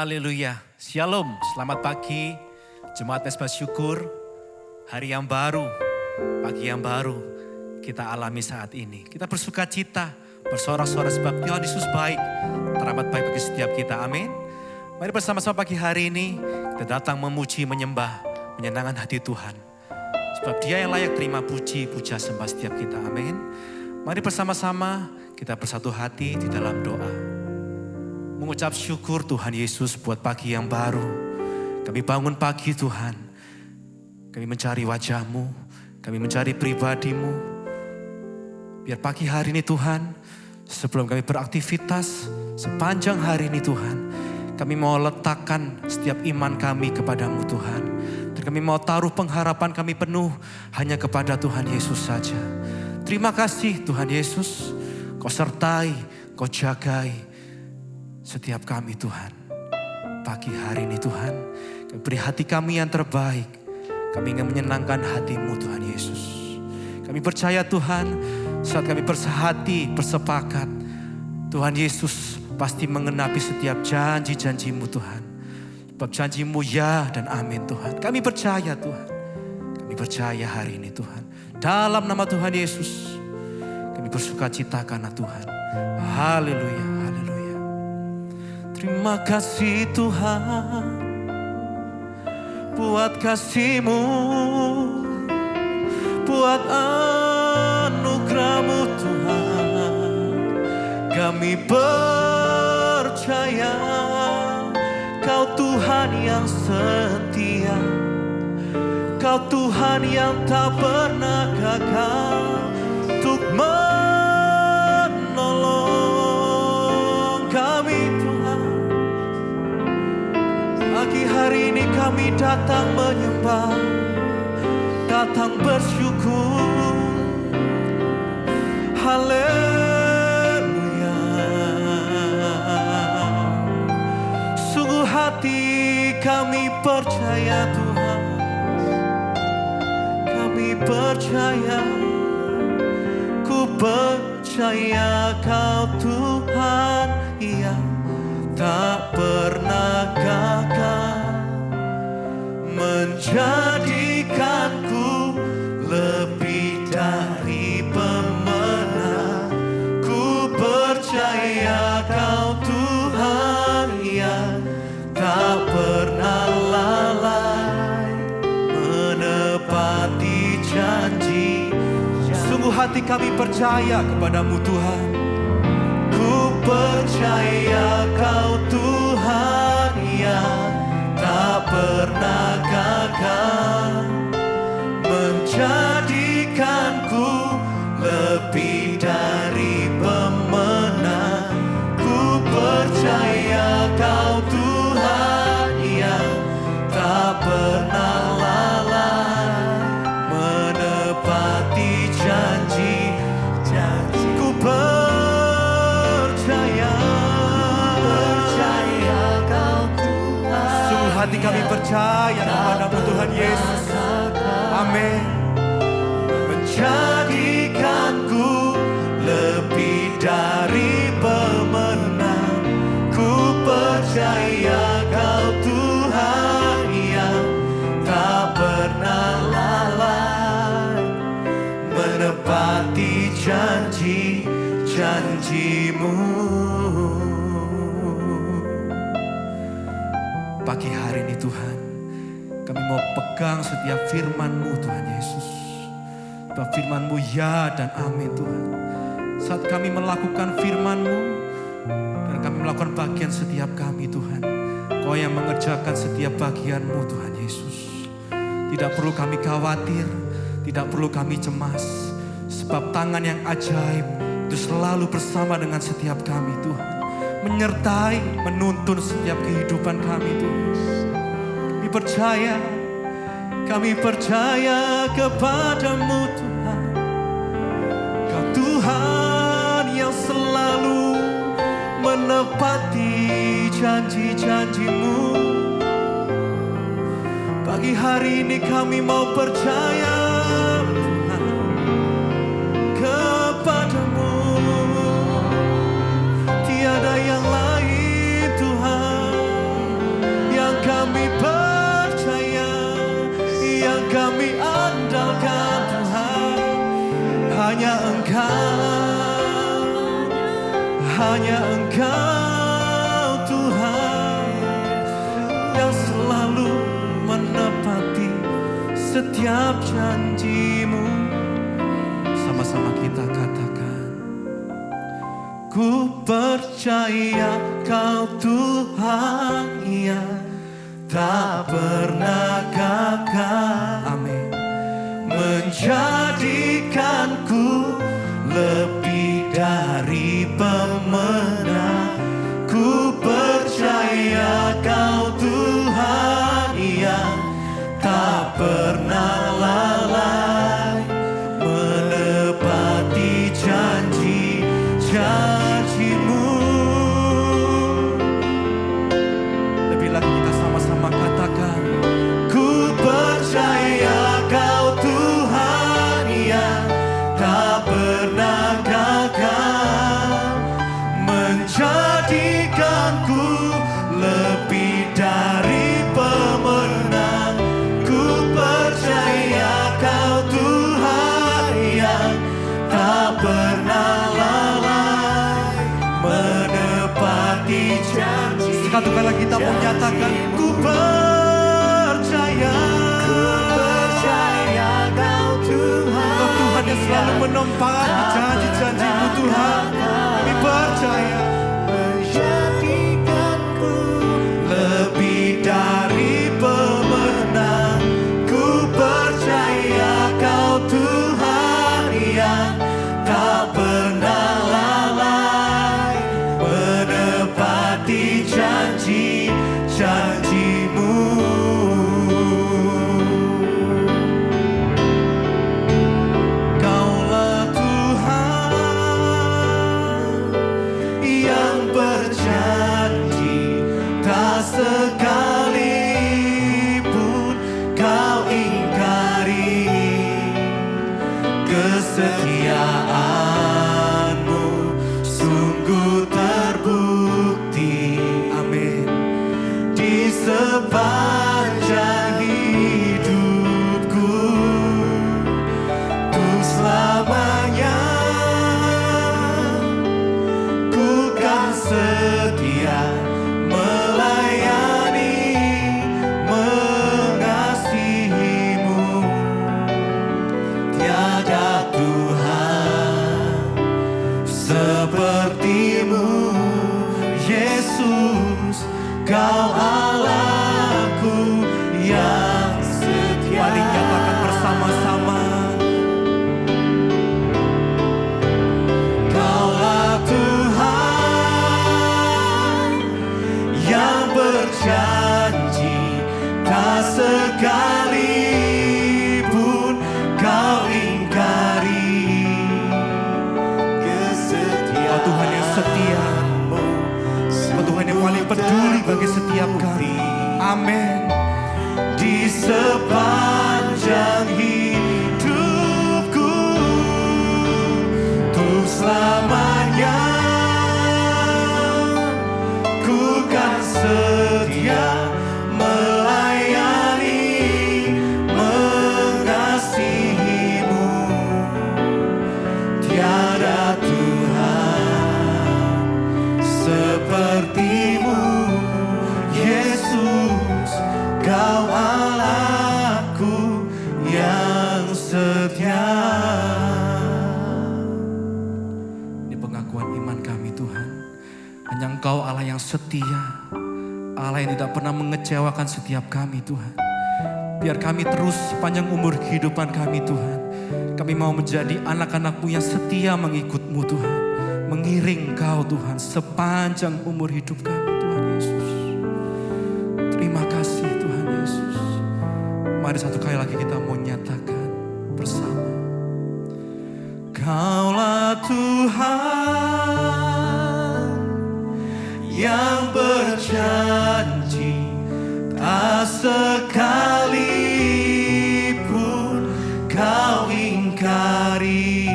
Haleluya. Shalom, selamat pagi. Jemaat Mesbah Syukur. Hari yang baru, pagi yang baru kita alami saat ini. Kita bersuka cita, bersorak-sorai sebab Tuhan Yesus baik. Teramat baik bagi setiap kita, amin. Mari bersama-sama pagi hari ini kita datang memuji, menyembah, menyenangkan hati Tuhan. Sebab Dia yang layak terima puji, puja, sembah setiap kita, amin. Mari bersama-sama kita bersatu hati di dalam doa. Mengucap syukur Tuhan Yesus buat pagi yang baru. Kami bangun pagi Tuhan. Kami mencari wajah-Mu. Kami mencari pribadi-Mu. Biar pagi hari ini Tuhan, sebelum kami beraktivitas sepanjang hari ini Tuhan, kami mau letakkan setiap iman kami kepada-Mu Tuhan. Dan kami mau taruh pengharapan kami penuh hanya kepada Tuhan Yesus saja. Terima kasih Tuhan Yesus. Kau sertai, Kau jagai setiap kami Tuhan. Pagi hari ini Tuhan, kami beri hati kami yang terbaik. Kami ingin menyenangkan hati-Mu Tuhan Yesus. Kami percaya Tuhan, saat kami bersehati, bersepakat, Tuhan Yesus pasti mengenapi setiap janji-janji-Mu Tuhan. Sebab janji-Mu ya dan amin Tuhan. Kami percaya Tuhan. Kami percaya hari ini Tuhan. Dalam nama Tuhan Yesus, kami bersuka cita karena Tuhan. Haleluya, haleluya. Terima kasih Tuhan buat kasih-Mu, buat anugerah-Mu Tuhan. Kami percaya Kau Tuhan yang setia, Kau Tuhan yang tak pernah gagal untuk menolong kami Tuhan. Pagi hari ini kami datang menyembah, datang bersyukur. Haleluya. Sungguh hati kami percaya Tuhan. Kami percaya, ku percaya Kau Tuhan yang tak pernah gagal menjadikanku lebih dari pemenang. Ku percaya Kau Tuhan yang tak pernah lalai menepati janji. Sungguh hati kami percaya kepada-Mu Tuhan. Ku percaya Kau Tuhan yang tak pernah gagal menjadikanku lebih dari pemenang. Ku percaya Kau Tuhan yang tak pernah lalai menepati janji. Ku percaya Kau Tuhan. Sungguh hati kami percaya kepada-Mu Tuhan Yesus. Amin. Menjadikanku lebih dari pemenang. Ku percaya Kau Tuhan yang tak pernah lalai menepati janji-janji-Mu. Pagi hari ini Tuhan, kami mau pegang setiap firman-Mu Tuhan Yesus. Bahwa firman-Mu ya dan amin Tuhan. Saat kami melakukan firman-Mu dan kami melakukan bagian setiap kami Tuhan, Kau yang mengerjakan setiap bagian-Mu Tuhan Yesus. Tidak perlu kami khawatir, tidak perlu kami cemas. Sebab tangan yang ajaib itu selalu bersama dengan setiap kami Tuhan. Menyertai, menuntun setiap kehidupan kami Tuhan. Kami percaya kepada-Mu Tuhan. Kau Tuhan yang selalu menepati janji-janji-Mu. Pagi hari ini kami mau percaya Tuhan kepada-Mu. Tiada yang lain Tuhan. hanya Engkau Tuhan yang selalu menepati setiap janji-Mu. Sama-sama kita katakan, ku percaya Kau Tuhan yang tak pernah gagal. Amin. Menjadikanku lebih dari pemenang. Ku percaya Kau Tuhan yang tak pernah lalai, menepati janji-janji-Mu. Lebih lagi kita sama-sama katakan, ku percaya Kau Tuhan yang tak pernah gagal, menjadikanku lebih dari pemenang. Ku percaya Kau Tuhan yang tak pernah lalai, menepati janji. Sekali kali kita menyatakan, ku percaya Kau Tuhan, Kau Tuhan yang selalu menempati janji-janji-Mu Tuhan. Kami percaya, menjadikanku lebih dari pemenang. Ku percaya Kau Tuhan yang tak pernah lalai, menepati janji-janji-Mu. Kaulah Tuhan yang berjanji, tak sekalipun Kau ingkari. Kesetiaan-Mu sungguh terbukti. Amin. Di sepanjang hidupku, untuk selamanya ku kan setia melayani, mengasihi-Mu. Tiada Tuhan seperti-Mu, Yesus. Kau Allahku yang setia. Mari nyatakan bersama-sama, Kaulah Tuhan yang berjanji, tak sekalipun Kau ingkari. Kau Tuhan yang setia, Kau Tuhan yang paling peduli bagi setiap kami. Amin. Di sepanjang hidupku, untuk selamanya ku kan setia melayani, mengasihi-Mu. Tiada Tuhan seperti-Mu, Yesus. Kau Allahku yang setia. Ini pengakuan iman kami Tuhan. Hanya Engkau Allah yang setia, Allah yang tidak pernah mengecewakan setiap kami Tuhan. Biar kami terus sepanjang umur kehidupan kami Tuhan, kami mau menjadi anak-anak-Mu yang setia mengikut-Mu Tuhan, mengiring Engkau Tuhan sepanjang umur hidup kami Tuhan Yesus. Terima kasih Tuhan Yesus. Mari satu kali lagi kita mau nyatakan bersama, Kaulah Tuhan yang berjanji, tak sekalipun Kau ingkari.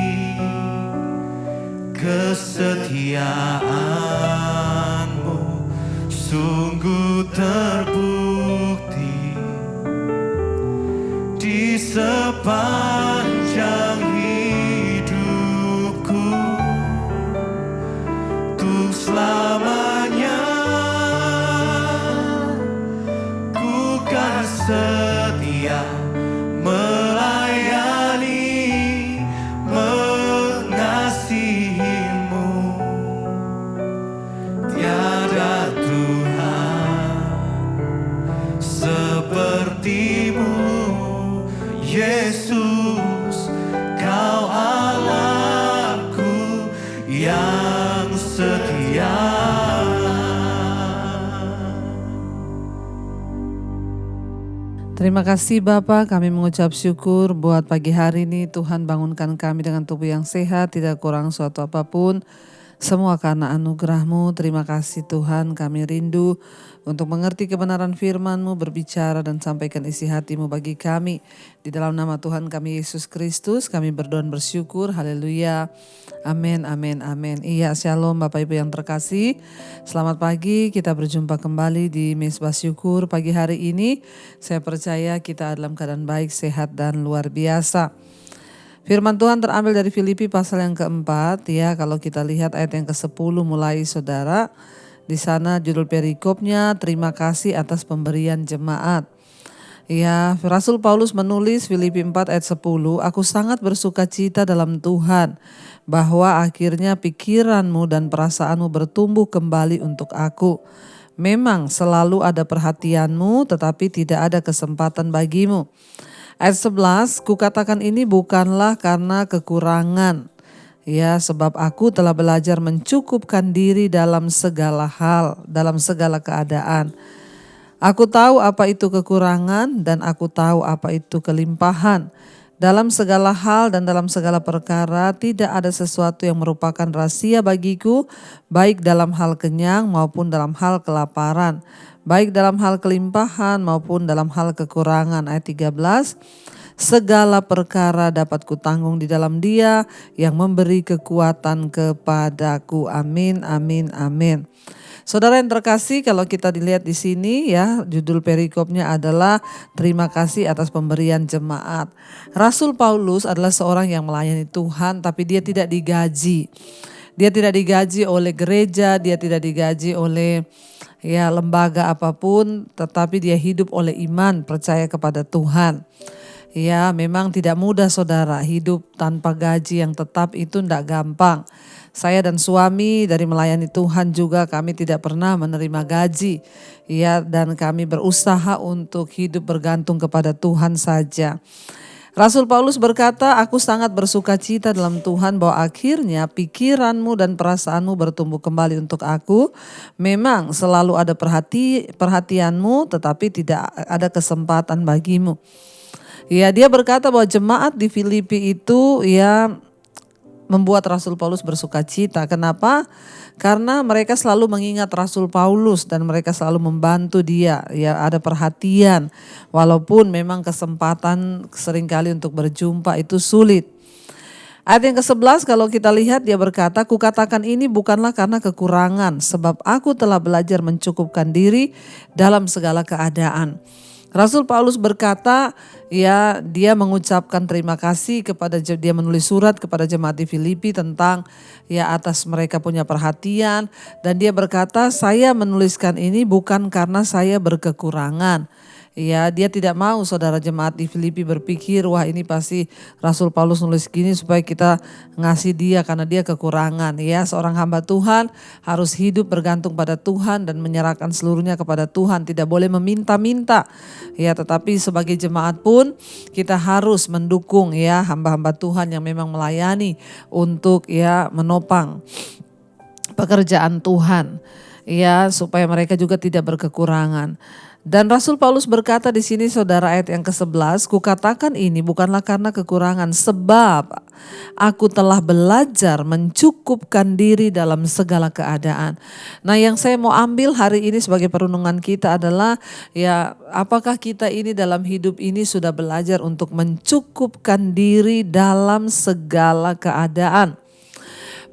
Kesetiaan-Mu sungguh terbukti. Di sepanjang hidup yang setia. Terima kasih Bapa, kami mengucap syukur buat pagi hari ini. Tuhan bangunkan kami dengan tubuh yang sehat, tidak kurang suatu apapun. Semua karena anugerah-Mu. Terima kasih Tuhan, kami rindu untuk mengerti kebenaran firman-Mu, berbicara dan sampaikan isi hati-Mu bagi kami. Di dalam nama Tuhan kami Yesus Kristus, kami berdoa dan bersyukur. Haleluya. Amin, amin, amin. Iya, shalom Bapak Ibu yang terkasih. Selamat pagi, kita berjumpa kembali di Mezbah Syukur pagi hari ini. Saya percaya kita dalam keadaan baik, sehat dan luar biasa. Firman Tuhan terambil dari Filipi pasal yang keempat, ya. Kalau kita lihat ayat yang ke-10 mulai saudara. Di sana judul perikopnya, terima kasih atas pemberian jemaat. Ya, Rasul Paulus menulis Filipi 4 ayat 10, aku sangat bersuka cita dalam Tuhan, bahwa akhirnya pikiranmu dan perasaanmu bertumbuh kembali untuk aku. Memang selalu ada perhatianmu, tetapi tidak ada kesempatan bagimu. Ayat 11, kukatakan ini bukanlah karena kekurangan. Ya, sebab aku telah belajar mencukupkan diri dalam segala hal, dalam segala keadaan. Aku tahu apa itu kekurangan dan aku tahu apa itu kelimpahan. Dalam segala hal dan dalam segala perkara tidak ada sesuatu yang merupakan rahasia bagiku, baik dalam hal kenyang maupun dalam hal kelaparan, baik dalam hal kelimpahan maupun dalam hal kekurangan. Ayat 13, segala perkara dapat kutanggung di dalam Dia yang memberi kekuatan kepadaku. Amin, amin, amin. Saudara yang terkasih, kalau kita dilihat di sini ya, judul perikopnya adalah terima kasih atas pemberian jemaat. Rasul Paulus adalah seorang yang melayani Tuhan, tapi dia tidak digaji. Dia tidak digaji oleh gereja, dia tidak digaji oleh ya lembaga apapun, tetapi dia hidup oleh iman, percaya kepada Tuhan. Ya, memang tidak mudah saudara, hidup tanpa gaji yang tetap itu tidak gampang. Saya dan suami dari melayani Tuhan juga kami tidak pernah menerima gaji. Ya, dan kami berusaha untuk hidup bergantung kepada Tuhan saja. Rasul Paulus berkata, aku sangat bersuka cita dalam Tuhan bahwa akhirnya pikiranmu dan perasaanmu bertumbuh kembali untuk aku. Memang selalu ada perhatianmu, tetapi tidak ada kesempatan bagimu. Ya, dia berkata bahwa jemaat di Filipi itu ya membuat Rasul Paulus bersuka cita. Kenapa? Karena mereka selalu mengingat Rasul Paulus dan mereka selalu membantu dia. Ya, ada perhatian walaupun memang kesempatan seringkali untuk berjumpa itu sulit. Ayat yang ke-11 kalau kita lihat dia berkata, kukatakan ini bukanlah karena kekurangan, sebab aku telah belajar mencukupkan diri dalam segala keadaan. Rasul Paulus berkata, ya dia mengucapkan terima kasih kepada, dia menulis surat kepada jemaat di Filipi tentang ya atas mereka punya perhatian. Dan dia berkata, saya menuliskan ini bukan karena saya berkekurangan. Ya, dia tidak mau saudara jemaat di Filipi berpikir, wah ini pasti Rasul Paulus nulis gini supaya kita ngasih dia karena dia kekurangan. Ya, seorang hamba Tuhan harus hidup bergantung pada Tuhan dan menyerahkan seluruhnya kepada Tuhan. Tidak boleh meminta-minta. Ya, tetapi sebagai jemaat pun kita harus mendukung ya hamba-hamba Tuhan yang memang melayani untuk ya menopang pekerjaan Tuhan. Ya, supaya mereka juga tidak berkekurangan. Dan Rasul Paulus berkata di sini saudara ayat yang ke-11, kukatakan ini bukanlah karena kekurangan, sebab aku telah belajar mencukupkan diri dalam segala keadaan. Nah, yang saya mau ambil hari ini sebagai perenungan kita adalah ya apakah kita ini dalam hidup ini sudah belajar untuk mencukupkan diri dalam segala keadaan.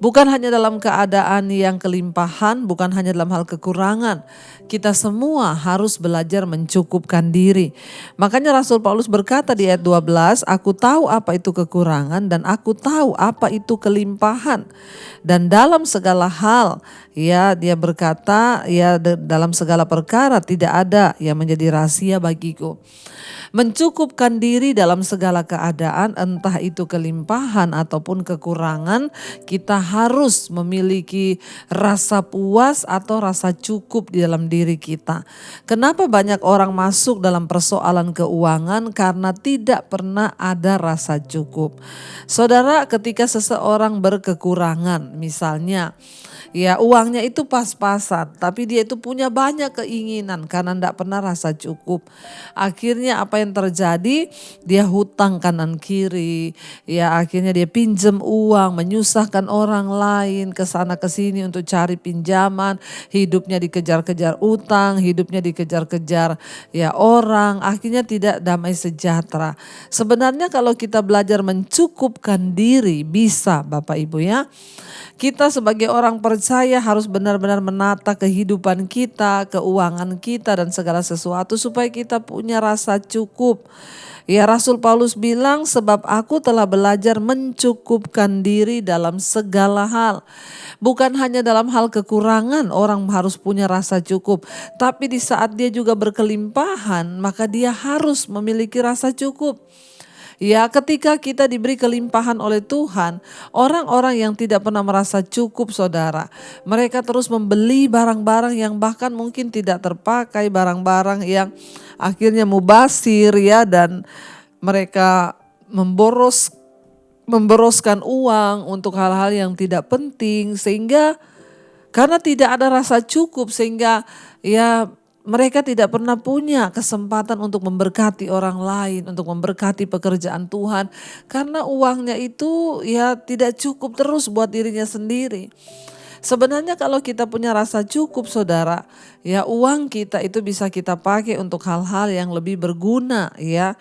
Bukan hanya dalam keadaan yang kelimpahan, bukan hanya dalam hal kekurangan. Kita semua harus belajar mencukupkan diri. Makanya Rasul Paulus berkata di ayat 12, aku tahu apa itu kekurangan dan aku tahu apa itu kelimpahan. Dan dalam segala hal, Ya, dia berkata, ya dalam segala perkara tidak ada yang menjadi rahasia bagiku. Mencukupkan diri dalam segala keadaan, entah itu kelimpahan ataupun kekurangan, kita harus memiliki rasa puas atau rasa cukup di dalam diri kita. Kenapa banyak orang masuk dalam persoalan keuangan? Karena tidak pernah ada rasa cukup. Saudara, ketika seseorang berkekurangan, misalnya ya uangnya itu pas-pasan, tapi dia itu punya banyak keinginan karena tidak pernah rasa cukup. Akhirnya apa yang terjadi? Dia hutang kanan kiri, ya akhirnya dia pinjam uang, menyusahkan orang lain ke sana ke sini untuk cari pinjaman, hidupnya dikejar-kejar utang, hidupnya dikejar-kejar ya orang, akhirnya tidak damai sejahtera. Sebenarnya kalau kita belajar mencukupkan diri bisa Bapak Ibu ya. Kita sebagai orang percaya harus benar-benar menata kehidupan kita, keuangan kita dan segala sesuatu supaya kita punya rasa cukup. Ya Rasul Paulus bilang sebab aku telah belajar mencukupkan diri dalam segala hal. Bukan hanya dalam hal kekurangan orang harus punya rasa cukup. Tapi di saat dia juga berkelimpahan maka dia harus memiliki rasa cukup. Ya, ketika kita diberi kelimpahan oleh Tuhan, orang-orang yang tidak pernah merasa cukup saudara, mereka terus membeli barang-barang yang bahkan mungkin tidak terpakai, barang-barang yang akhirnya mubazir ya, dan mereka memboroskan uang untuk hal-hal yang tidak penting, sehingga karena tidak ada rasa cukup sehingga ya mereka tidak pernah punya kesempatan untuk memberkati orang lain, untuk memberkati pekerjaan Tuhan. Karena uangnya itu ya tidak cukup terus buat dirinya sendiri. Sebenarnya kalau kita punya rasa cukup saudara, ya uang kita itu bisa kita pakai untuk hal-hal yang lebih berguna ya.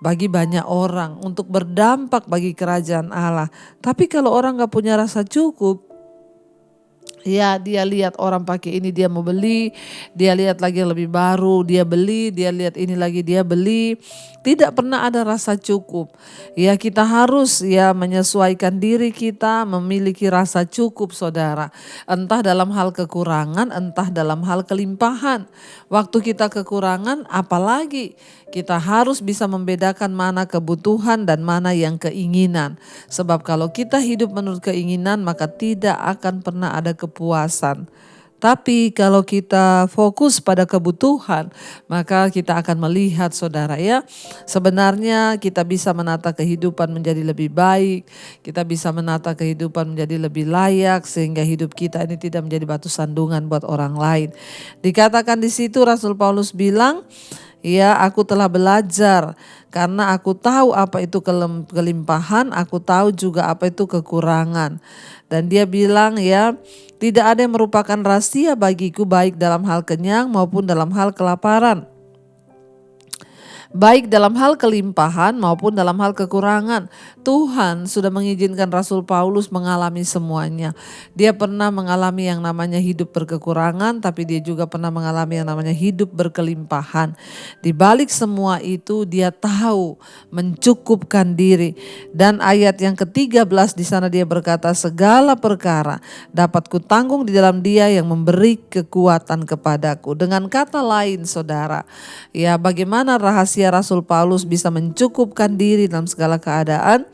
Bagi banyak orang, untuk berdampak bagi kerajaan Allah. Tapi kalau orang gak punya rasa cukup, ya dia lihat orang pakai ini dia mau beli, dia lihat lagi yang lebih baru dia beli, dia lihat ini lagi dia beli. Tidak pernah ada rasa cukup. Ya kita harus ya menyesuaikan diri kita memiliki rasa cukup saudara. Entah dalam hal kekurangan, entah dalam hal kelimpahan. Waktu kita kekurangan apalagi kita harus bisa membedakan mana kebutuhan dan mana yang keinginan. Sebab kalau kita hidup menurut keinginan maka tidak akan pernah ada kepuasan. Tapi kalau kita fokus pada kebutuhan, maka kita akan melihat saudara ya, sebenarnya kita bisa menata kehidupan menjadi lebih baik, kita bisa menata kehidupan menjadi lebih layak sehingga hidup kita ini tidak menjadi batu sandungan buat orang lain. Dikatakan di situ Rasul Paulus bilang, ya aku telah belajar karena aku tahu apa itu kelimpahan, aku tahu juga apa itu kekurangan. Dan dia bilang ya, tidak ada yang merupakan rahasia bagiku baik dalam hal kenyang maupun dalam hal kelaparan. Baik dalam hal kelimpahan maupun dalam hal kekurangan. Tuhan sudah mengizinkan Rasul Paulus mengalami semuanya. Dia pernah mengalami yang namanya hidup berkekurangan, tapi dia juga pernah mengalami yang namanya hidup berkelimpahan. Di balik semua itu dia tahu mencukupkan diri. Dan ayat yang ke-13 di sana dia berkata, segala perkara dapat kutanggung di dalam Dia yang memberi kekuatan kepadaku. Dengan kata lain saudara, ya bagaimana rahasia Rasul Paulus bisa mencukupkan diri dalam segala keadaan?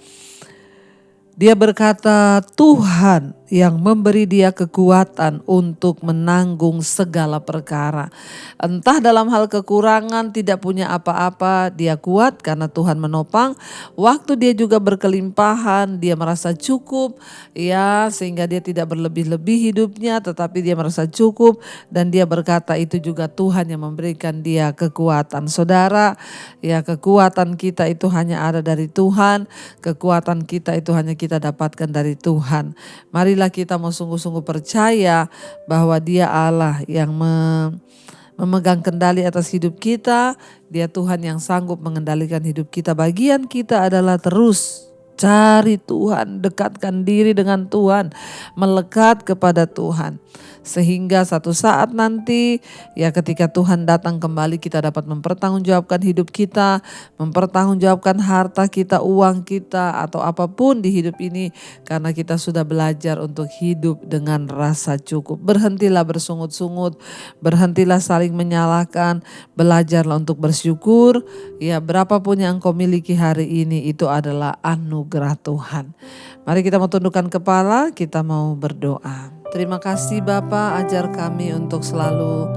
Dia berkata Tuhan yang memberi dia kekuatan untuk menanggung segala perkara. Entah dalam hal kekurangan tidak punya apa-apa dia kuat karena Tuhan menopang. Waktu dia juga berkelimpahan dia merasa cukup ya, sehingga dia tidak berlebih-lebih hidupnya tetapi dia merasa cukup dan dia berkata itu juga Tuhan yang memberikan dia kekuatan. Saudara ya, kekuatan kita itu hanya ada dari Tuhan, kekuatan kita itu hanya kita dapatkan dari Tuhan. Marilah kita mau sungguh-sungguh percaya bahwa Dia Allah yang memegang kendali atas hidup kita. Dia Tuhan yang sanggup mengendalikan hidup kita. Bagian kita adalah terus Cari Tuhan, dekatkan diri dengan Tuhan, melekat kepada Tuhan. Sehingga satu saat nanti ya ketika Tuhan datang kembali kita dapat mempertanggungjawabkan hidup kita, mempertanggungjawabkan harta kita, uang kita atau apapun di hidup ini karena kita sudah belajar untuk hidup dengan rasa cukup. Berhentilah bersungut-sungut, berhentilah saling menyalahkan, belajarlah untuk bersyukur. Ya berapapun yang engkau miliki hari ini itu adalah anugerah Tuhan. Mari kita mau tundukkan kepala, kita mau berdoa. Terima kasih Bapa, ajar kami untuk selalu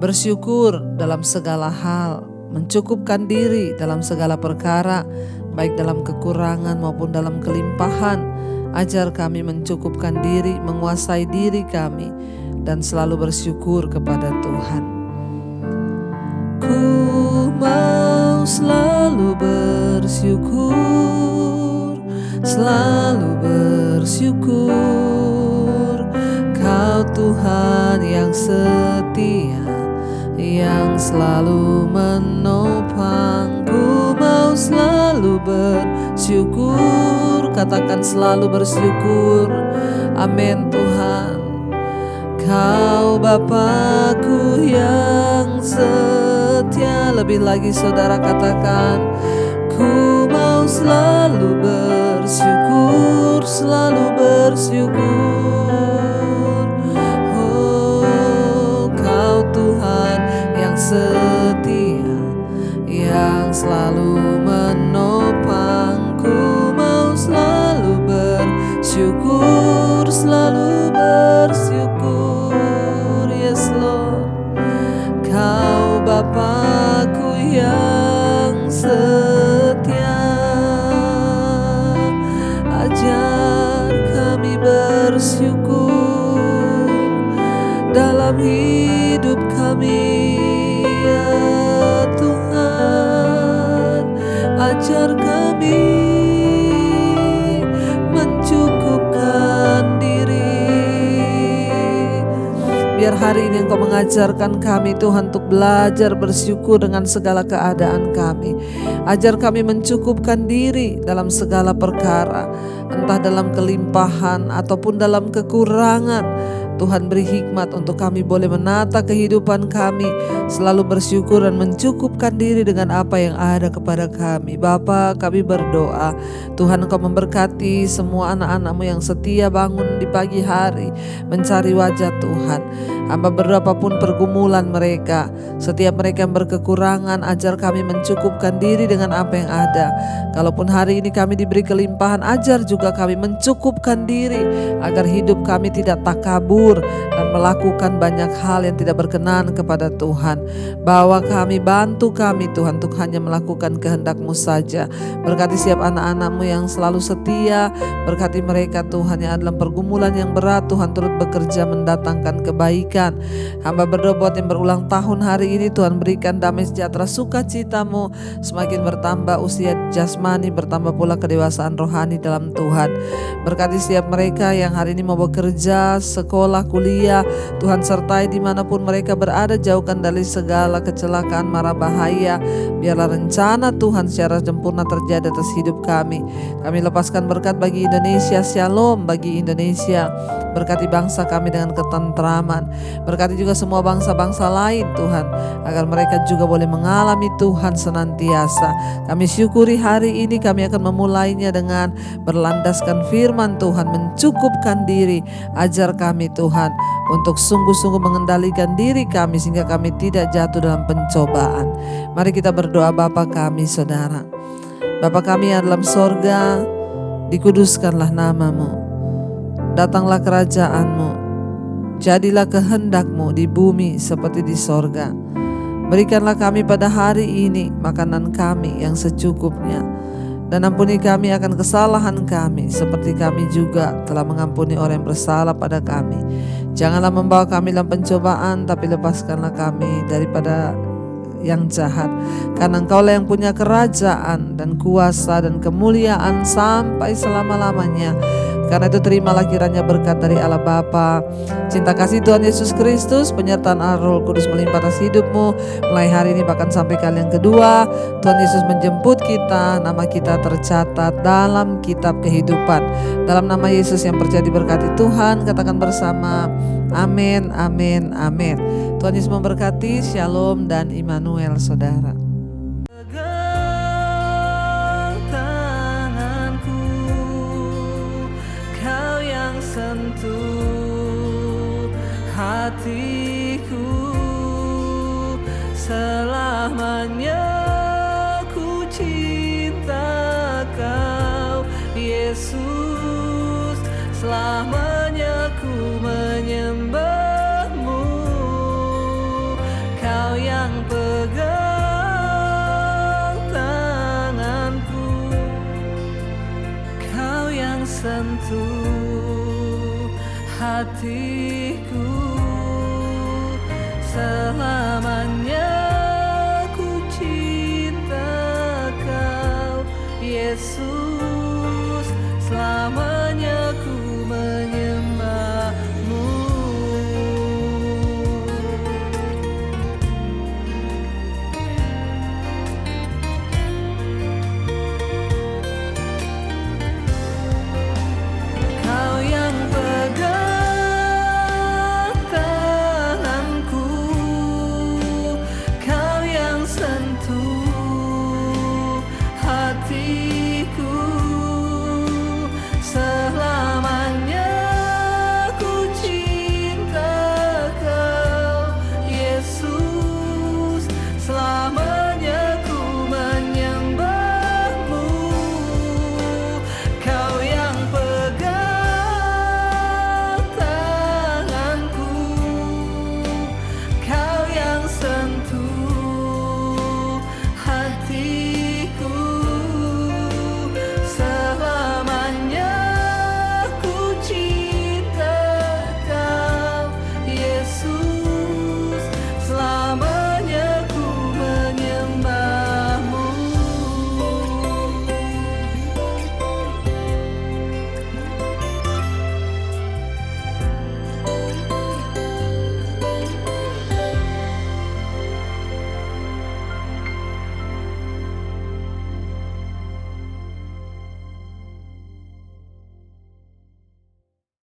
bersyukur dalam segala hal, mencukupkan diri dalam segala perkara, baik dalam kekurangan maupun dalam kelimpahan. Ajar kami mencukupkan diri, menguasai diri kami, dan selalu bersyukur kepada Tuhan. Ku mau selalu bersyukur, selalu bersyukur. Kau Tuhan yang setia, yang selalu menopang. Ku mau selalu bersyukur, katakan selalu bersyukur. Amin Tuhan. Kau Bapa-Ku yang setia. Lebih lagi saudara katakan, ku mau selalu bersyukur, selalu bersyukur. Setia yang selalu menopang. Ku mau selalu bersyukur, selalu bersyukur. Yes Lord. Kau Bapa-Ku yang setia, ajar kami bersyukur dalam hidup kami. Ya Tuhan, ajar kami mencukupkan diri. Biar hari ini Engkau mengajarkan kami Tuhan untuk belajar bersyukur dengan segala keadaan kami. Ajar kami mencukupkan diri dalam segala perkara, entah dalam kelimpahan ataupun dalam kekurangan. Tuhan beri hikmat untuk kami boleh menata kehidupan kami, selalu bersyukur dan mencukupkan diri dengan apa yang ada kepada kami. Bapa, kami berdoa, Tuhan Engkau memberkati semua anak-anak-Mu yang setia bangun di pagi hari, mencari wajah Tuhan. Hamba berdoa apapun pergumulan mereka, setiap mereka yang berkekurangan, ajar kami mencukupkan diri dengan apa yang ada. Kalaupun hari ini kami diberi kelimpahan, ajar juga kami mencukupkan diri, agar hidup kami tidak takabur dan melakukan banyak hal yang tidak berkenan kepada Tuhan. Bawa kami, bantu kami Tuhan untuk hanya melakukan kehendak-Mu saja. Berkati setiap anak-anak-Mu yang selalu setia, berkati mereka Tuhan yang dalam pergumulan yang berat, Tuhan turut bekerja mendatangkan kebaikan. Hamba berdoa buat yang berulang tahun hari ini, Tuhan berikan damai sejahtera sukacita-Mu semakin bertambah usia jasmani, bertambah pula kedewasaan rohani dalam Tuhan. Berkati setiap mereka yang hari ini mau bekerja, sekolah, kuliah, Tuhan sertai dimanapun mereka berada, jauhkan dari segala kecelakaan, mara bahaya. Biarlah rencana Tuhan secara sempurna terjadi atas hidup kami. Kami lepaskan berkat bagi Indonesia, shalom bagi Indonesia. Berkati bangsa kami dengan ketentraman. Berkati juga semua bangsa-bangsa lain Tuhan, agar mereka juga boleh mengalami Tuhan senantiasa. Kami syukuri hari ini, kami akan memulainya dengan berlandaskan firman Tuhan, mencukupkan diri. Ajar kami Tuhan untuk sungguh-sungguh mengendalikan diri kami sehingga kami tidak jatuh dalam pencobaan. Mari kita berdoa. Bapa kami saudara, Bapa kami yang dalam sorga, dikuduskanlah nama-Mu, datanglah kerajaan-Mu, jadilah kehendak-Mu di bumi seperti di sorga. Berikanlah kami pada hari ini makanan kami yang secukupnya, dan ampuni kami akan kesalahan kami seperti kami juga telah mengampuni orang yang bersalah pada kami. Janganlah membawa kami dalam pencobaan, tapi lepaskanlah kami daripada yang jahat. Karena Engkaulah yang punya kerajaan dan kuasa dan kemuliaan sampai selama-lamanya. Karena itu terimalah kiranya berkat dari Allah Bapa, cinta kasih Tuhan Yesus Kristus, penyertaan Roh Kudus melimpah atas hidupmu mulai hari ini bahkan sampai kali yang kedua. Tuhan Yesus menjemput kita, nama kita tercatat dalam kitab kehidupan. Dalam nama Yesus yang percaya diberkati Tuhan, katakan bersama, amin, amin, amin. Tuhan Yesus memberkati. Shalom dan Immanuel, saudara. Sentuh hatiku, selamanya ku cinta Kau Yesus, selamanya ku menyembah-Mu. Kau yang pegang tanganku, Kau yang sentuh hatiku, selamanya